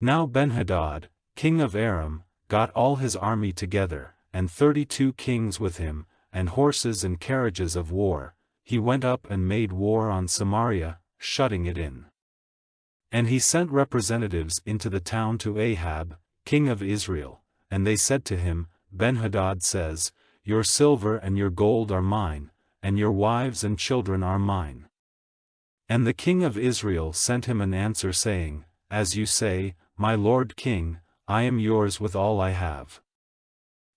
Now Benhadad, king of Aram, got all his army together, and 32 kings with him, and horses and carriages of war. He went up and made war on Samaria, shutting it in. And he sent representatives into the town to Ahab, king of Israel, and they said to him, Benhadad says, Your silver and your gold are mine, and your wives and children are mine. And the king of Israel sent him an answer saying, As you say, my lord king, I am yours with all I have.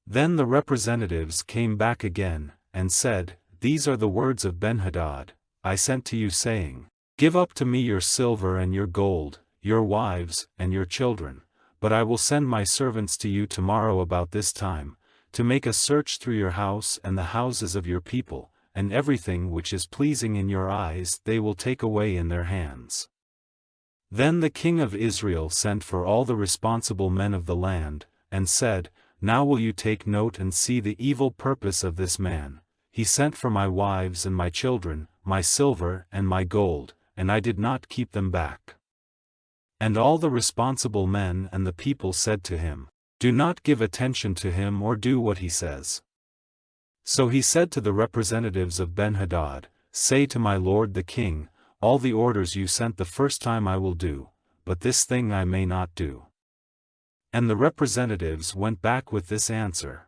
Then the representatives came back again, and said, These are the words of Benhadad, I sent to you saying, Give up to me your silver and your gold, your wives and your children, but I will send my servants to you tomorrow about this time, to make a search through your house and the houses of your people, and everything which is pleasing in your eyes they will take away in their hands. Then the king of Israel sent for all the responsible men of the land, and said, Now will you take note and see the evil purpose of this man. He sent for my wives and my children, my silver and my gold, and I did not keep them back. And all the responsible men and the people said to him, Do not give attention to him or do what he says. So he said to the representatives of Benhadad, Say to my lord the king, All the orders you sent the first time I will do, but this thing I may not do. And the representatives went back with this answer.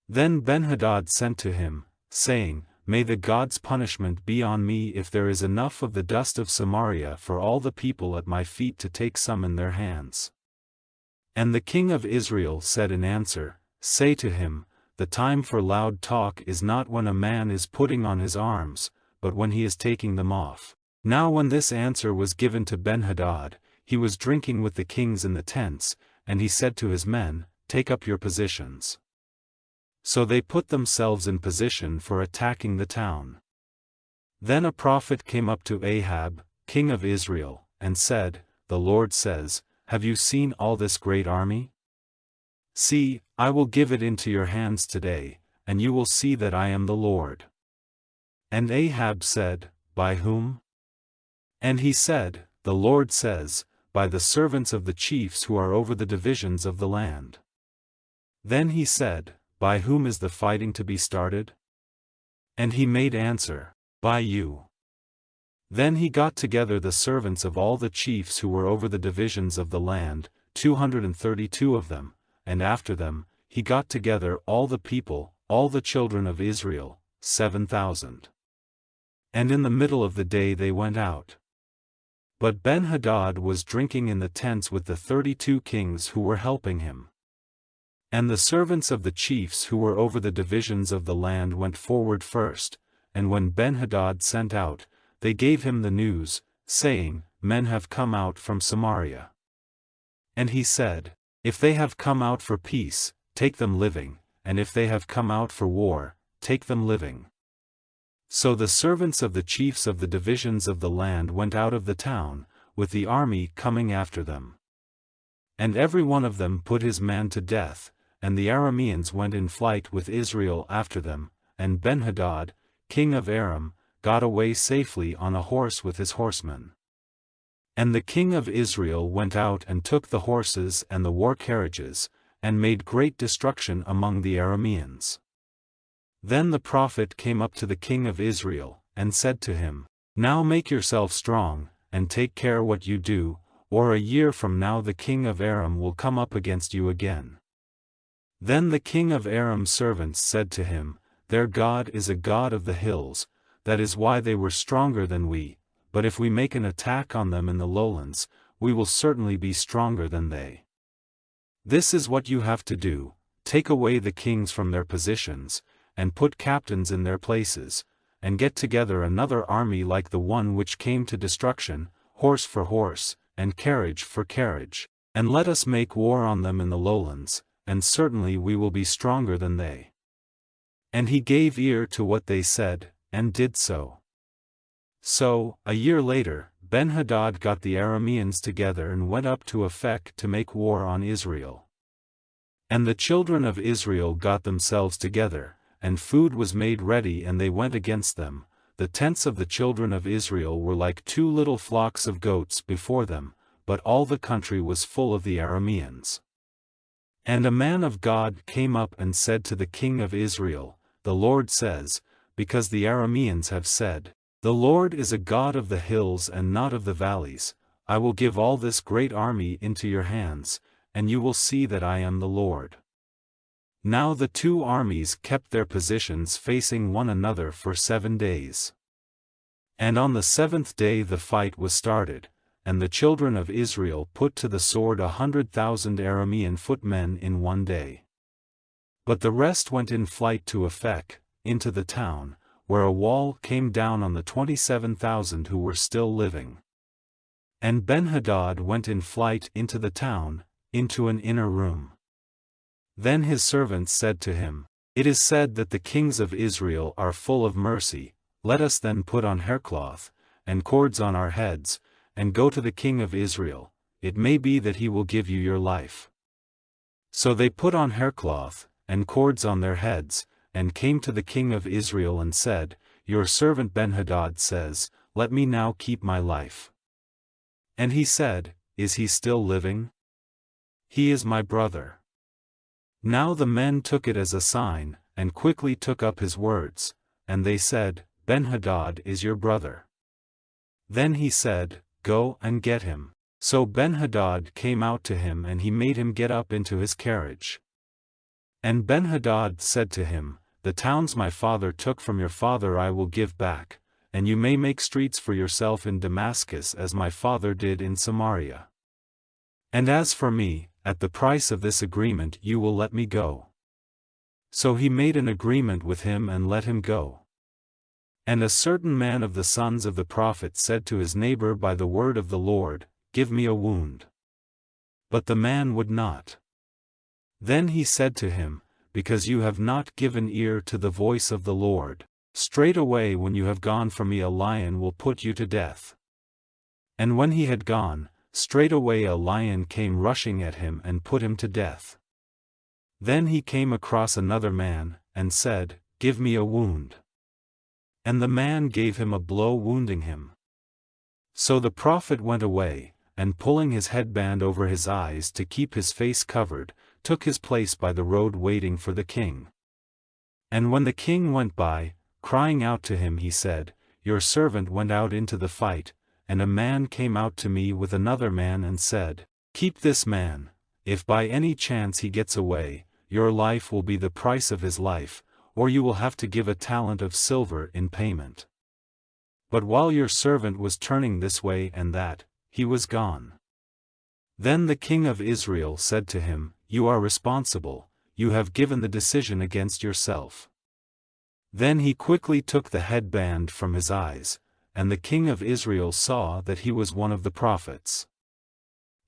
Then Benhadad sent to him, saying, May the God's punishment be on me if there is enough of the dust of Samaria for all the people at my feet to take some in their hands. And the king of Israel said in answer, Say to him, The time for loud talk is not when a man is putting on his arms, but when he is taking them off. Now when this answer was given to Benhadad, he was drinking with the kings in the tents, and he said to his men, Take up your positions. So they put themselves in position for attacking the town. Then a prophet came up to Ahab, king of Israel, and said, The Lord says, Have you seen all this great army? See, I will give it into your hands today, and you will see that I am the Lord. And Ahab said, By whom? And he said, The Lord says, By the servants of the chiefs who are over the divisions of the land. Then he said, By whom is the fighting to be started? And he made answer, By you. Then he got together the servants of all the chiefs who were over the divisions of the land, 232 of them, and after them, he got together all the people, all the children of Israel, 7,000. And in the middle of the day they went out. But Benhadad was drinking in the tents with the 32 kings who were helping him. And the servants of the chiefs who were over the divisions of the land went forward first, and when Benhadad sent out, they gave him the news, saying, Men have come out from Samaria. And he said, If they have come out for peace, take them living, and if they have come out for war, take them living. So the servants of the chiefs of the divisions of the land went out of the town, with the army coming after them. And every one of them put his man to death, and the Arameans went in flight with Israel after them, and Benhadad, king of Aram, got away safely on a horse with his horsemen. And the king of Israel went out and took the horses and the war carriages, and made great destruction among the Arameans. Then the prophet came up to the king of Israel, and said to him, Now make yourself strong, and take care what you do, or a year from now the king of Aram will come up against you again. Then the king of Aram's servants said to him, Their God is a God of the hills, that is why they were stronger than we, but if we make an attack on them in the lowlands, we will certainly be stronger than they. This is what you have to do, take away the kings from their positions, and put captains in their places, and get together another army like the one which came to destruction, horse for horse, and carriage for carriage, and let us make war on them in the lowlands, and certainly we will be stronger than they. And he gave ear to what they said, and did so. So, a year later, Benhadad got the Arameans together and went up to Aphek to make war on Israel. And the children of Israel got themselves together, and food was made ready and they went against them. The tents of the children of Israel were like 2 little flocks of goats before them, but all the country was full of the Arameans. And a man of God came up and said to the king of Israel, "The Lord says, because the Arameans have said, 'The Lord is a God of the hills and not of the valleys,' I will give all this great army into your hands, and you will see that I am the Lord." Now the two armies kept their positions facing one another for 7 days. And on the 7th day the fight was started, and the children of Israel put to the sword 100,000 Aramean footmen in one day. But the rest went in flight to Aphek, into the town, where a wall came down on the 27,000 who were still living. And Benhadad went in flight into the town, into an inner room. Then his servants said to him, "It is said that the kings of Israel are full of mercy, let us then put on haircloth, and cords on our heads, and go to the king of Israel, it may be that he will give you your life." So they put on haircloth, and cords on their heads, and came to the king of Israel and said, "Your servant Benhadad says, let me now keep my life." And he said, "Is he still living? He is my brother." Now the men took it as a sign, and quickly took up his words, and they said, "Benhadad is your brother." Then he said, "Go and get him." So Benhadad came out to him and he made him get up into his carriage. And Benhadad said to him, "The towns my father took from your father I will give back, and you may make streets for yourself in Damascus as my father did in Samaria. And as for me, at the price of this agreement you will let me go." So he made an agreement with him and let him go. And a certain man of the sons of the prophet said to his neighbor by the word of the Lord, "Give me a wound." But the man would not. Then he said to him, "Because you have not given ear to the voice of the Lord, straightway when you have gone from me a lion will put you to death." And when he had gone, straightway a lion came rushing at him and put him to death. Then he came across another man, and said, "Give me a wound." And the man gave him a blow wounding him. So the prophet went away, and pulling his headband over his eyes to keep his face covered, took his place by the road waiting for the king. And when the king went by, crying out to him he said, "Your servant went out into the fight, and a man came out to me with another man and said, 'Keep this man, if by any chance he gets away, your life will be the price of his life, or you will have to give a talent of silver in payment.' But while your servant was turning this way and that, he was gone." Then the king of Israel said to him, "You are responsible, you have given the decision against yourself." Then he quickly took the headband from his eyes, and the king of Israel saw that he was one of the prophets.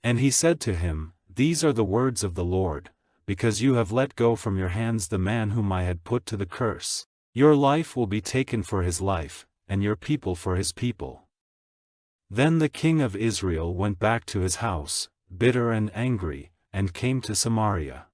And he said to him, "These are the words of the Lord, because you have let go from your hands the man whom I had put to the curse. Your life will be taken for his life, and your people for his people." Then the king of Israel went back to his house, bitter and angry, and came to Samaria.